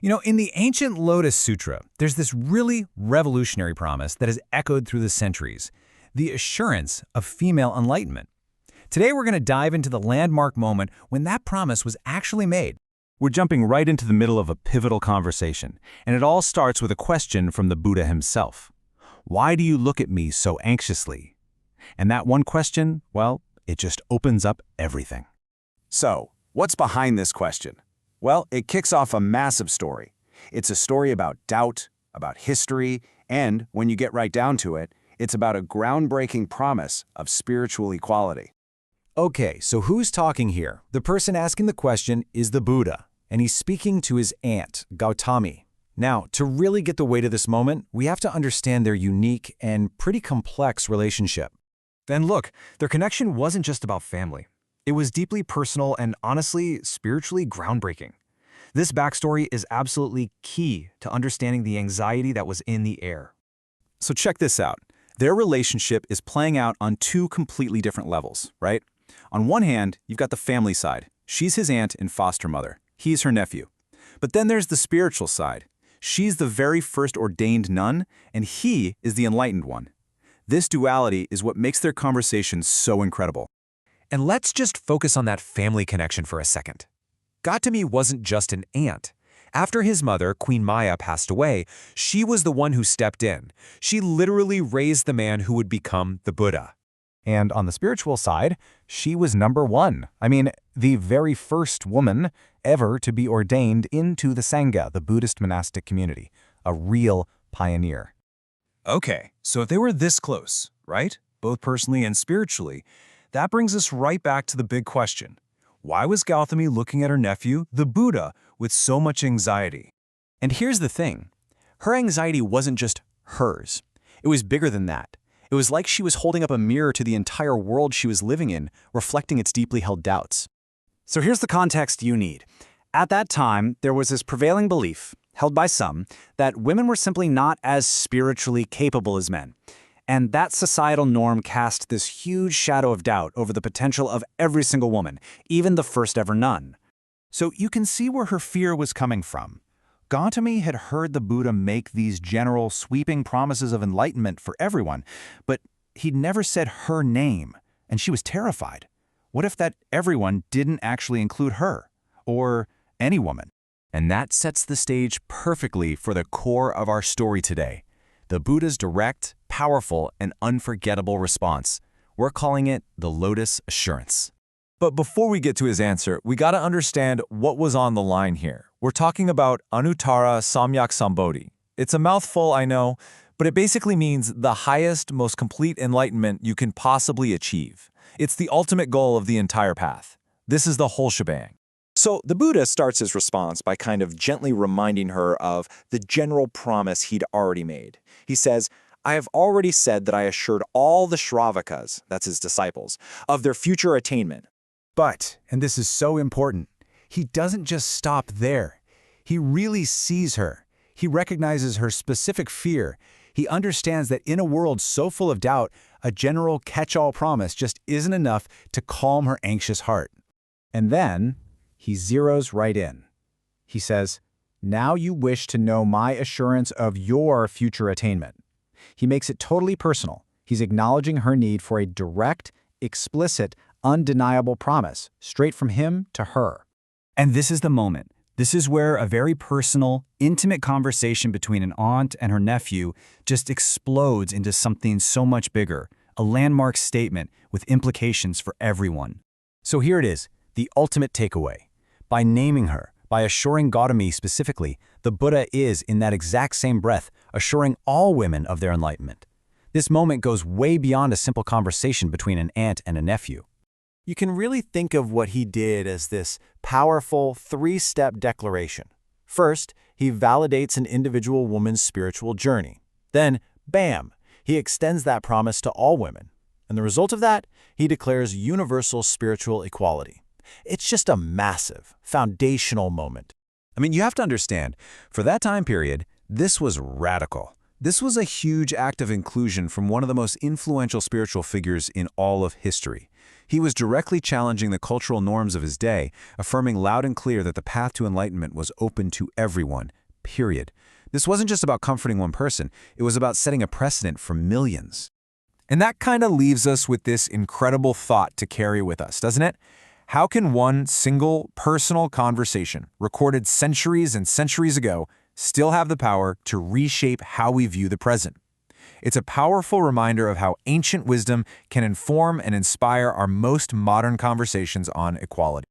In the ancient Lotus Sutra, there's this really revolutionary promise that has echoed through the centuries, the assurance of female enlightenment. Today we're going to dive into the landmark moment when that promise was actually made. We're jumping right into the middle of a pivotal conversation, and it all starts with a question from the Buddha himself. Why do you look at me so anxiously? And that one question, well, it just opens up everything. So, what's behind this question? Well, it kicks off a massive story. It's a story about doubt, about history, and, when you get right down to it, it's about a groundbreaking promise of spiritual equality. Okay, so who's talking here? The person asking the question is the Buddha, and he's speaking to his aunt, Gautamī. Now, to really get the weight of this moment, we have to understand their unique and pretty complex relationship. And look, their connection wasn't just about family. It was deeply personal and honestly, spiritually groundbreaking. This backstory is absolutely key to understanding the anxiety that was in the air. So check this out. Their relationship is playing out on two completely different levels, right? On one hand, you've got the family side. She's his aunt and foster mother. He's her nephew. But then there's the spiritual side. She's the very first ordained nun, and he is the enlightened one. This duality is what makes their conversation so incredible. And let's just focus on that family connection for a second. Gautamī wasn't just an aunt. After his mother, Queen Māyā, passed away, she was the one who stepped in. She literally raised the man who would become the Buddha. And on the spiritual side, she was number one. The very first woman ever to be ordained into the Sangha, the Buddhist monastic community. A real pioneer. Okay, so if they were this close, right? Both personally and spiritually, that brings us right back to the big question. Why was Gautamī looking at her nephew, the Buddha, with so much anxiety? And here's the thing. Her anxiety wasn't just hers. It was bigger than that. It was like she was holding up a mirror to the entire world she was living in, reflecting its deeply held doubts. So here's the context you need. At that time, there was this prevailing belief, held by some, that women were simply not as spiritually capable as men. And that societal norm cast this huge shadow of doubt over the potential of every single woman, even the first ever nun. So you can see where her fear was coming from. Gautamī had heard the Buddha make these general, sweeping promises of enlightenment for everyone, but he'd never said her name, and she was terrified. What if that everyone didn't actually include her, or any woman? And that sets the stage perfectly for the core of our story today. The Buddha's direct, powerful, and unforgettable response. We're calling it the Lotus Assurance. But before we get to his answer, we gotta understand what was on the line here. We're talking about Anuttara-samyak-saṃbodhi. It's a mouthful, I know, but it basically means the highest, most complete enlightenment you can possibly achieve. It's the ultimate goal of the entire path. This is the whole shebang. So the Buddha starts his response by kind of gently reminding her of the general promise he'd already made. He says, I have already said that I assured all the Shravakas, that's his disciples, of their future attainment. But, and this is so important, he doesn't just stop there. He really sees her. He recognizes her specific fear. He understands that in a world so full of doubt, a general catch-all promise just isn't enough to calm her anxious heart. And then, he zeroes right in. He says, now you wish to know my assurance of your future attainment. He makes it totally personal. He's acknowledging her need for a direct, explicit, undeniable promise, straight from him to her. And this is the moment. This is where a very personal, intimate conversation between an aunt and her nephew just explodes into something so much bigger, a landmark statement with implications for everyone. So here it is, the ultimate takeaway. By naming her, by assuring Gautamī specifically, the Buddha is, in that exact same breath, assuring all women of their enlightenment. This moment goes way beyond a simple conversation between an aunt and a nephew. You can really think of what he did as this powerful three-step declaration. First, he validates an individual woman's spiritual journey. Then, bam, he extends that promise to all women. And the result of that, he declares universal spiritual equality. It's just a massive, foundational moment. You have to understand, for that time period, this was radical. This was a huge act of inclusion from one of the most influential spiritual figures in all of history. He was directly challenging the cultural norms of his day, affirming loud and clear that the path to enlightenment was open to everyone, period. This wasn't just about comforting one person, it was about setting a precedent for millions. And that kind of leaves us with this incredible thought to carry with us, doesn't it? How can one single, personal conversation, recorded centuries and centuries ago, still have the power to reshape how we view the present? It's a powerful reminder of how ancient wisdom can inform and inspire our most modern conversations on equality.